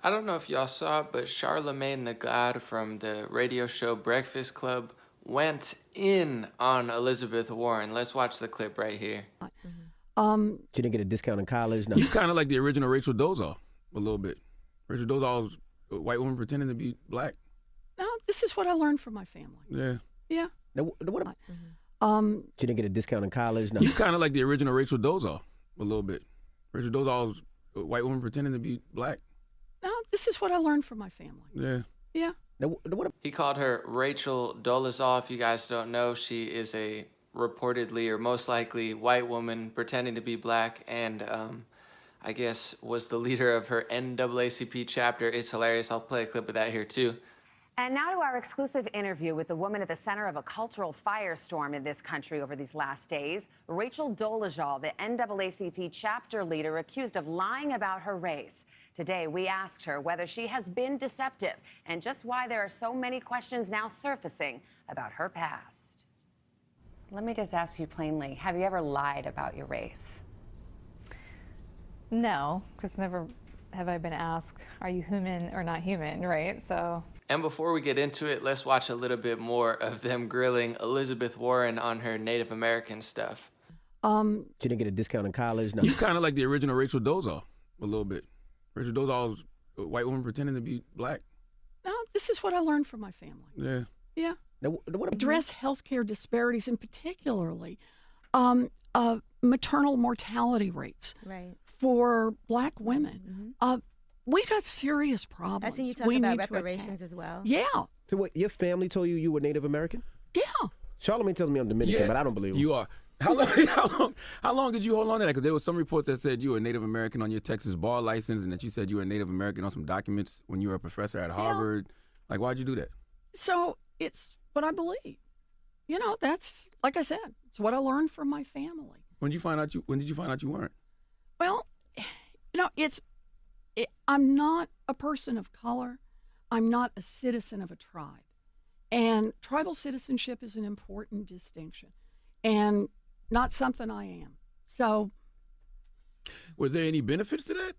I don't know if y'all saw it, but Charlemagne Tha God from the radio show Breakfast Club went in on Elizabeth Warren. Let's watch the clip right here. She didn't get a discount in college. No. You kind of like the original Rachel Dolezal a little bit. Rachel Dolezal was a white woman pretending to be black. No, this is what I learned from my family. Yeah. Yeah. Now, what about? She didn't get a discount in college. No. You kind of like the original Rachel Dolezal a little bit. Rachel Dolezal was a white woman pretending to be black. No, this is what I learned from my family. Yeah. Yeah. Now, what? He called her Rachel Dolezal. If you guys don't know, she is a reportedly or most likely white woman pretending to be black, and I guess was the leader of her NAACP chapter. It's hilarious. I'll play a clip of that here too. And now to our exclusive interview with the woman at the center of a cultural firestorm in this country over these last days, Rachel Dolezal, the NAACP chapter leader accused of lying about her race. Today, we asked her whether she has been deceptive and just why there are so many questions now surfacing about her past. Let me just ask you plainly, have you ever lied about your race? No, because never have I been asked, are you human or not human, right? So. And before we get into it, let's watch a little bit more of them grilling Elizabeth Warren on her Native American stuff. She didn't get a discount in college. No. You kind of like the original Rachel Dolezal a little bit. Rachel Dolezal was a white woman pretending to be black. No, this is what I learned from my family. Yeah. Yeah. Now, what? Address healthcare disparities, and particularly maternal mortality rates for Black women. We got serious problems. I see you talk we about need to reparations attack. as well. Yeah. So what? Your family told you were Native American? Yeah. Charlamagne tells me I'm Dominican, Yeah, but I don't believe him. You are. How long did you hold on to that? Because there was some report that said you were Native American on your Texas bar license, and that you said you were Native American on some documents when you were a professor at Harvard. Like, why'd you do that? So it's what I believe. You know, that's, like I said, it's what I learned from my family. When did you find out you weren't? Well, you know, I'm not a person of color. I'm not a citizen of a tribe. And tribal citizenship is an important distinction and not something I am. So. Was there any benefits to that?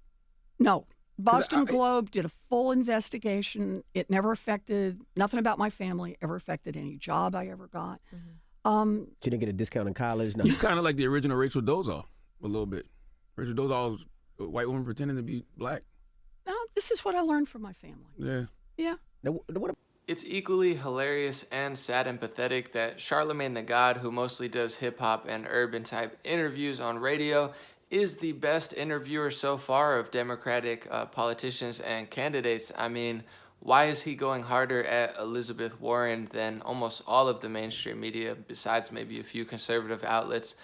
No. Boston Globe did a full investigation. It never affected, nothing about my family ever affected any job I ever got. She didn't get a discount in college. No. You kind of like the original Rachel Dolezal a little bit. Rachel Dolezal was a white woman pretending to be black. No, this is what I learned from my family. Yeah. Yeah. Now, what? It's equally hilarious and sad and pathetic that Charlemagne Tha God, who mostly does hip-hop and urban-type interviews on radio, is the best interviewer so far of Democratic politicians and candidates. I mean, why is he going harder at Elizabeth Warren than almost all of the mainstream media, besides maybe a few conservative outlets?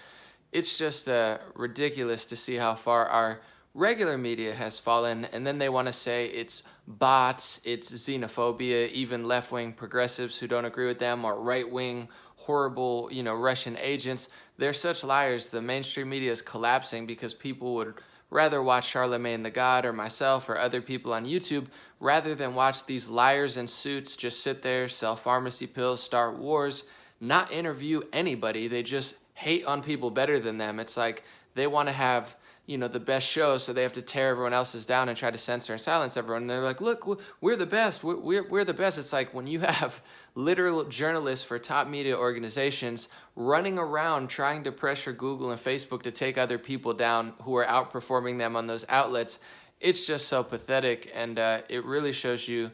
It's just ridiculous to see how far our regular media has fallen, and then they want to say it's bots, it's xenophobia, even left-wing progressives who don't agree with them, or right-wing horrible, Russian agents. They're such liars. The mainstream media is collapsing because people would rather watch Charlemagne Tha God or myself or other people on YouTube rather than watch these liars in suits just sit there, sell pharmacy pills, start wars, not interview anybody. They just hate on people better than them. It's like they want to have the best show, so they have to tear everyone else's down and try to censor and silence everyone. And they're like, look, we're the best. We're the best. It's like when you have literal journalists for top media organizations running around trying to pressure Google and Facebook to take other people down who are outperforming them on those outlets. It's just so pathetic, and it really shows you,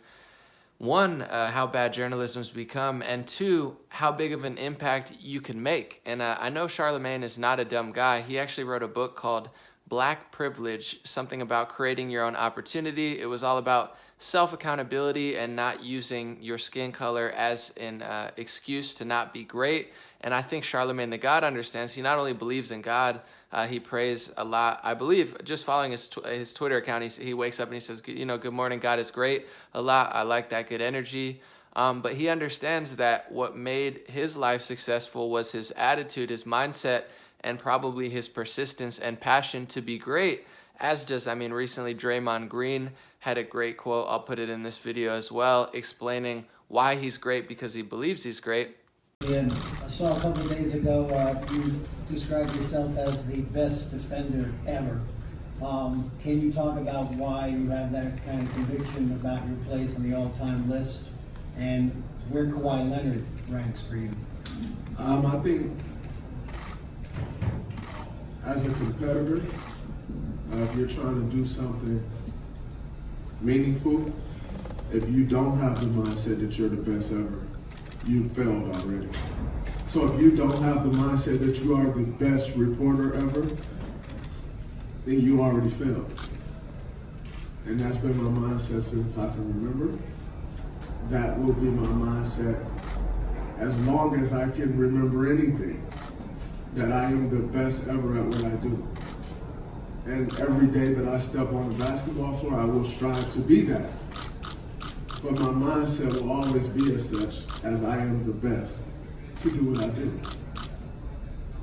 one, how bad journalism's become, and two, how big of an impact you can make. And I know Charlemagne is not a dumb guy. He actually wrote a book called Black Privilege, something about creating your own opportunity. It was all about self-accountability and not using your skin color as an excuse to not be great. And I think Charlemagne Tha God understands. He not only believes in God, he prays a lot. I believe, just following his Twitter account, he wakes up and he says, good morning, God is great. A lot. I like that good energy. But he understands that what made his life successful was his attitude, his mindset, and probably his persistence and passion to be great, as does, recently Draymond Green had a great quote. I'll put it in this video as well, explaining why he's great because he believes he's great. And I saw a couple of days ago you described yourself as the best defender ever. Can you talk about why you have that kind of conviction about your place on the all-time list, and where Kawhi Leonard ranks for you? I think as a competitor, if you're trying to do something meaningful, if you don't have the mindset that you're the best ever, you failed already. So if you don't have the mindset that you are the best reporter ever, then you already failed. And that's been my mindset since I can remember. That will be my mindset as long as I can remember anything, that I am the best ever at what I do. And every day that I step on the basketball floor, I will strive to be that. But my mindset will always be as such as I am the best to do what I do.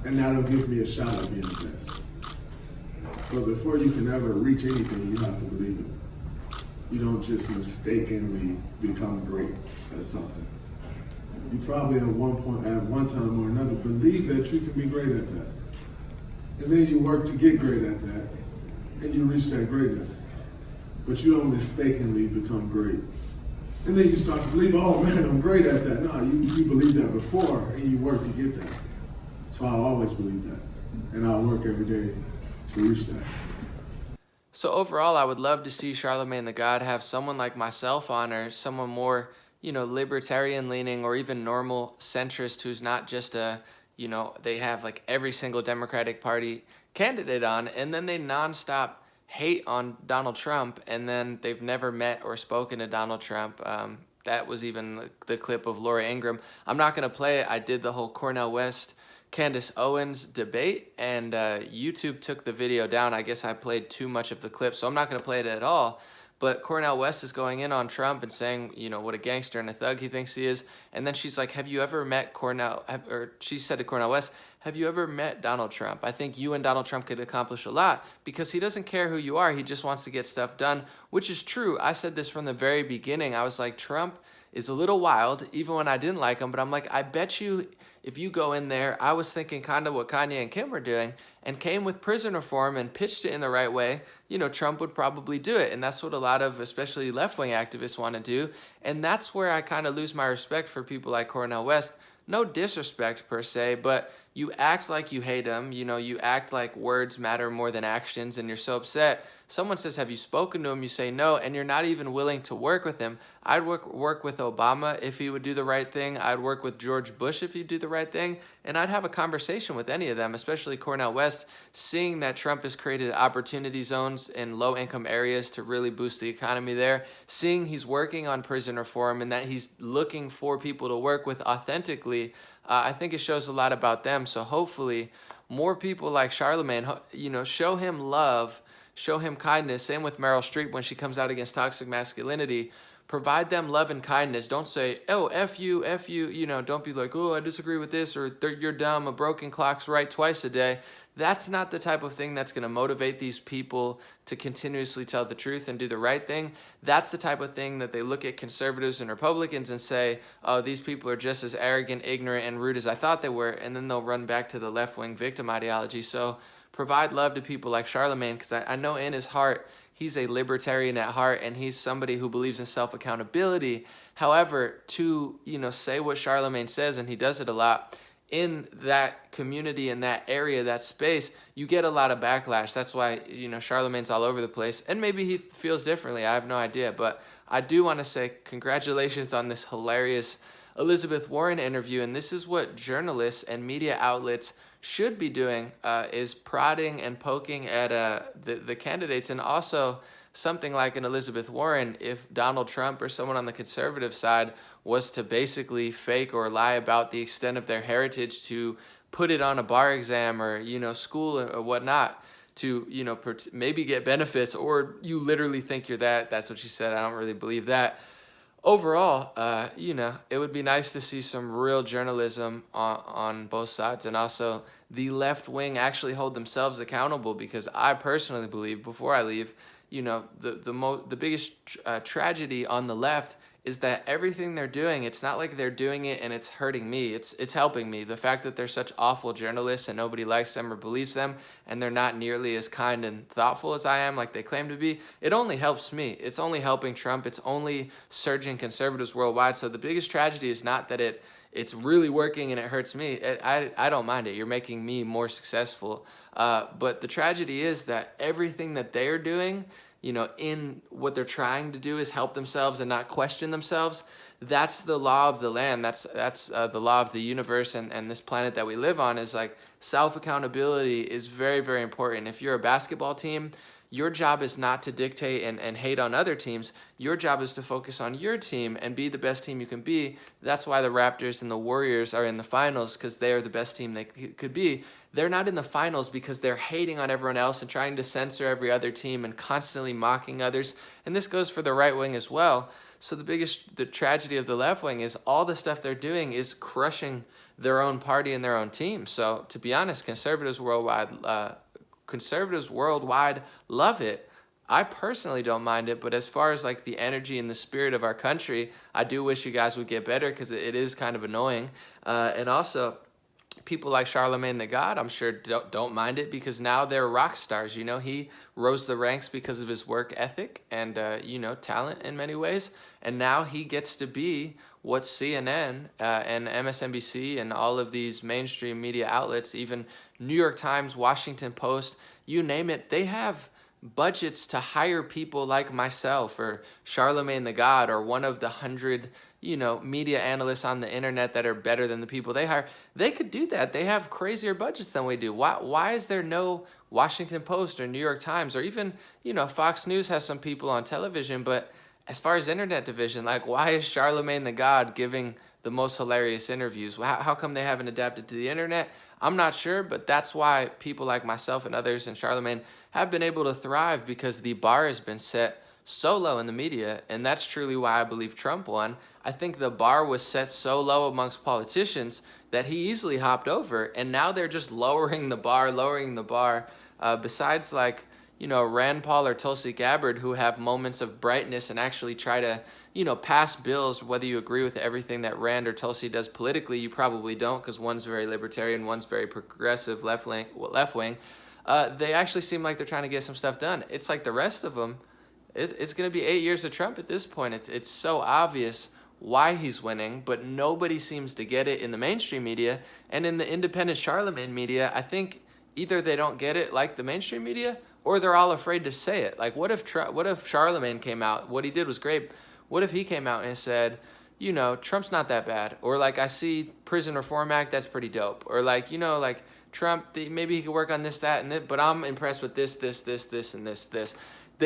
And that'll give me a shot at being the best. But before you can ever reach anything, you have to believe it. You don't just mistakenly become great at something. You probably at one time or another, believe that you can be great at that. And then you work to get great at that, and you reach that greatness. But you don't mistakenly become great. And then you start to believe, oh man, I'm great at that. No, you believed that before, and you work to get that. So I always believe that. And I work every day to reach that. So overall, I would love to see Charlamagne Tha God have someone like myself on, or someone more, libertarian leaning, or even normal centrist who's not just they have like every single Democratic Party candidate on, and then they nonstop hate on Donald Trump, and then they've never met or spoken to Donald Trump. That was even the clip of Laura Ingraham. I'm not going to play it. I did the whole Cornel West Candace Owens debate, and YouTube took the video down. I guess I played too much of the clip, so I'm not going to play it at all. But Cornel West is going in on Trump and saying, what a gangster and a thug he thinks he is. And then she's like, have you ever met she said to Cornel West, have you ever met Donald Trump? I think you and Donald Trump could accomplish a lot, because he doesn't care who you are. He just wants to get stuff done, which is true. I said this from the very beginning. I was like, Trump is a little wild, even when I didn't like him. But I'm like, I bet you if you go in there, I was thinking kind of what Kanye and Kim were doing, and came with prison reform and pitched it in the right way, Trump would probably do it. And that's what a lot of, especially left-wing activists, want to do. And that's where I kind of lose my respect for people like Cornel West. No disrespect per se, but you act like you hate him. You act like words matter more than actions, and you're so upset. Someone says, have you spoken to him? You say no, and you're not even willing to work with him. I'd work with Obama if he would do the right thing. I'd work with George Bush if he'd do the right thing. And I'd have a conversation with any of them, especially Cornel West, seeing that Trump has created opportunity zones in low-income areas to really boost the economy there, seeing he's working on prison reform and that he's looking for people to work with authentically. I think it shows a lot about them. So hopefully more people like Charlamagne, show him love, show him kindness. Same with Meryl Streep when she comes out against toxic masculinity. Provide them love and kindness. Don't say, oh, F you, don't be like, oh, I disagree with this, or you're dumb, a broken clock's right twice a day. That's not the type of thing that's going to motivate these people to continuously tell the truth and do the right thing. That's the type of thing that they look at conservatives and Republicans and say, oh, these people are just as arrogant, ignorant, and rude as I thought they were, and then they'll run back to the left-wing victim ideology. So provide love to people like Charlamagne, because I know in his heart, he's a libertarian at heart, and he's somebody who believes in self-accountability. However, to say what Charlamagne says, and he does it a lot, in that community, in that area, that space, you get a lot of backlash. That's why, Charlamagne's all over the place. And maybe he feels differently. I have no idea. But I do want to say congratulations on this hilarious Elizabeth Warren interview. And this is what journalists and media outlets should be doing, is prodding and poking at the candidates. And also something like an Elizabeth Warren, if Donald Trump or someone on the conservative side was to basically fake or lie about the extent of their heritage to put it on a bar exam or, school or whatnot to, maybe get benefits, or you literally think you're that. That's what she said. I don't really believe that. Overall, it would be nice to see some real journalism on both sides, and also the left wing actually hold themselves accountable, because I personally believe, before I leave, the biggest tragedy on the left is that everything they're doing, it's not like they're doing it and it's hurting me. It's helping me. The fact that they're such awful journalists and nobody likes them or believes them, and they're not nearly as kind and thoughtful as I am, like they claim to be, it only helps me. It's only helping Trump. It's only surging conservatives worldwide. So the biggest tragedy is not that it's really working and it hurts me. I don't mind it. You're making me more successful. But the tragedy is that everything that they're doing, in what they're trying to do is help themselves and not question themselves. That's the law of the land. That's the law of the universe and this planet that we live on is like self-accountability is very, very important. If you're a basketball team, your job is not to dictate and hate on other teams. Your job is to focus on your team and be the best team you can be. That's why the Raptors and the Warriors are in the finals, because they are the best team they could be. They're not in the finals because they're hating on everyone else and trying to censor every other team and constantly mocking others. And this goes for the right wing as well. So the tragedy of the left wing is all the stuff they're doing is crushing their own party and their own team. So to be honest, conservatives worldwide love it. I personally don't mind it, but as far as like the energy and the spirit of our country, I do wish you guys would get better, because it is kind of annoying. And also, people like Charlamagne Tha God, I'm sure don't mind it, because now they're rock stars. He rose the ranks because of his work ethic and talent in many ways, and now he gets to be what CNN and MSNBC and all of these mainstream media outlets, even New York Times, Washington Post, you name it, they have budgets to hire people like myself or Charlamagne Tha God or one of the 100 media analysts on the internet that are better than the people they hire. They could do that. They have crazier budgets than we do. Why is there no Washington Post or New York Times, or even, Fox News has some people on television, but as far as internet division, like, why is Charlamagne Tha God giving the most hilarious interviews? How come they haven't adapted to the internet? I'm not sure, but that's why people like myself and others and Charlamagne have been able to thrive, because the bar has been set so low in the media, and that's truly why I believe Trump won. I think the bar was set so low amongst politicians that he easily hopped over, and now they're just lowering the bar. Besides, like, Rand Paul or Tulsi Gabbard, who have moments of brightness and actually try to, pass bills, whether you agree with everything that Rand or Tulsi does politically. You probably don't, because one's very libertarian, one's very progressive left wing. They actually seem like they're trying to get some stuff done. It's like the rest of them, it's going to be 8 years of Trump at this point. It's so obvious why he's winning, but nobody seems to get it in the mainstream media. And in the independent Charlamagne media, I think either they don't get it like the mainstream media, or they're all afraid to say it. Like, what if Charlamagne came out? What he did was great. What if he came out and said, Trump's not that bad? Or like, I see Prison Reform Act, that's pretty dope. Or like, like Trump, maybe he could work on this, that, and that, but I'm impressed with this, and this.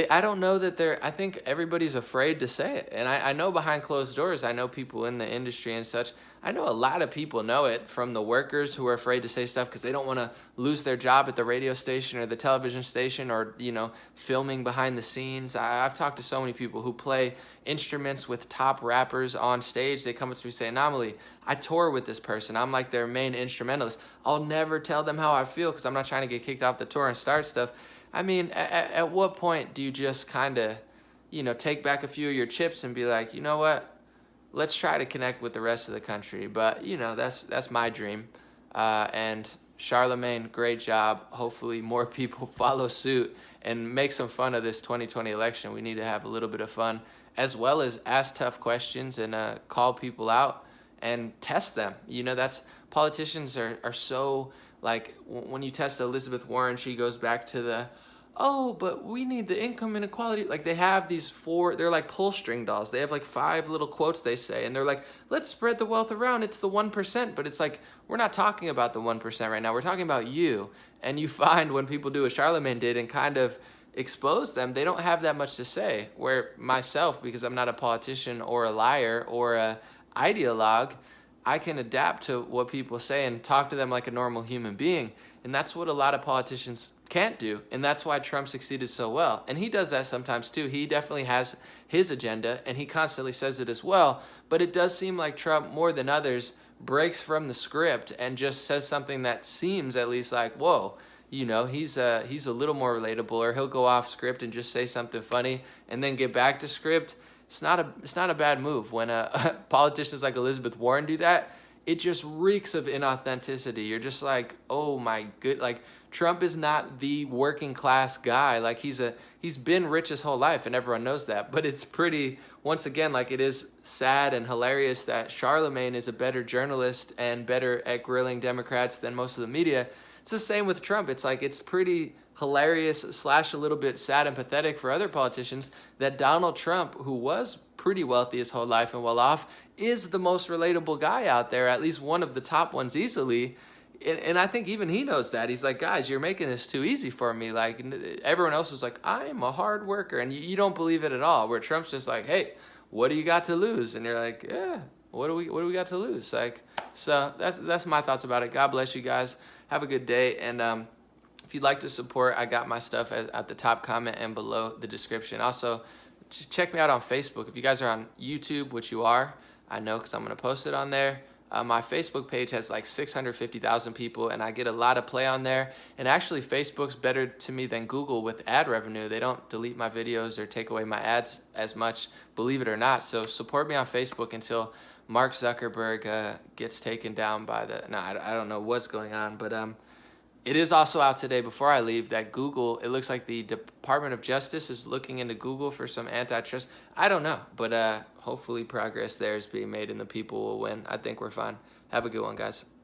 I don't know that I think everybody's afraid to say it. And I know behind closed doors, I know people in the industry and such, I know a lot of people know it, from the workers who are afraid to say stuff because they don't want to lose their job at the radio station or the television station, or, filming behind the scenes. I've talked to so many people who play instruments with top rappers on stage. They come up to me and say, Anomaly, I tour with this person. I'm like their main instrumentalist. I'll never tell them how I feel because I'm not trying to get kicked off the tour and start stuff. I mean, at what point do you just kind of, take back a few of your chips and be like, you know what? Let's try to connect with the rest of the country. But, that's my dream. And Charlamagne, great job. Hopefully more people follow suit and make some fun of this 2020 election. We need to have a little bit of fun, as well as ask tough questions and call people out and test them. Politicians are so, like, when you test Elizabeth Warren, she goes back to but we need the income inequality. Like, they have they're like pull string dolls. They have like 5 little quotes they say, and they're like, let's spread the wealth around. It's the 1%. But it's like, we're not talking about the 1% right now. We're talking about you. And you find when people do what Charlamagne did and kind of expose them, they don't have that much to say. Where myself, because I'm not a politician or a liar or a ideologue, I can adapt to what people say and talk to them like a normal human being. And that's what a lot of politicians can't do. And that's why Trump succeeded so well. And he does that sometimes too. He definitely has his agenda, and he constantly says it as well. But it does seem like Trump, more than others, breaks from the script and just says something that seems at least like, whoa, he's a little more relatable. Or he'll go off script and just say something funny and then get back to script. it's not a bad move. When politicians like Elizabeth Warren do that, it just reeks of inauthenticity. You're just like, oh my good, like Trump is not the working class guy. Like he's been rich his whole life and everyone knows that. But it's pretty, once again, like it is sad and hilarious that Charlemagne is a better journalist and better at grilling Democrats than most of the media. It's the same with Trump. It's like, it's pretty hilarious / a little bit sad and pathetic for other politicians that Donald Trump, who was pretty wealthy his whole life and well off, is the most relatable guy out there, at least one of the top ones easily. And I think even he knows that. He's like, guys, you're making this too easy for me. Like everyone else is like, I'm a hard worker. And you don't believe it at all. Where Trump's just like, hey, what do you got to lose? And you're like, yeah, what do we got to lose? Like, so that's my thoughts about it. God bless you guys. Have a good day. And if you'd like to support, I got my stuff at the top comment and below the description. Also, just check me out on Facebook. If you guys are on YouTube, which you are, I know because I'm going to post it on there. My Facebook page has like 650,000 people, and I get a lot of play on there. And actually, Facebook's better to me than Google with ad revenue. They don't delete my videos or take away my ads as much, believe it or not. So support me on Facebook until Mark Zuckerberg gets taken down by the... No, I don't know what's going on, but it is also out today before I leave that Google, it looks like the Department of Justice is looking into Google for some antitrust. I don't know, but hopefully progress there is being made and the people will win. I think we're fine. Have a good one, guys.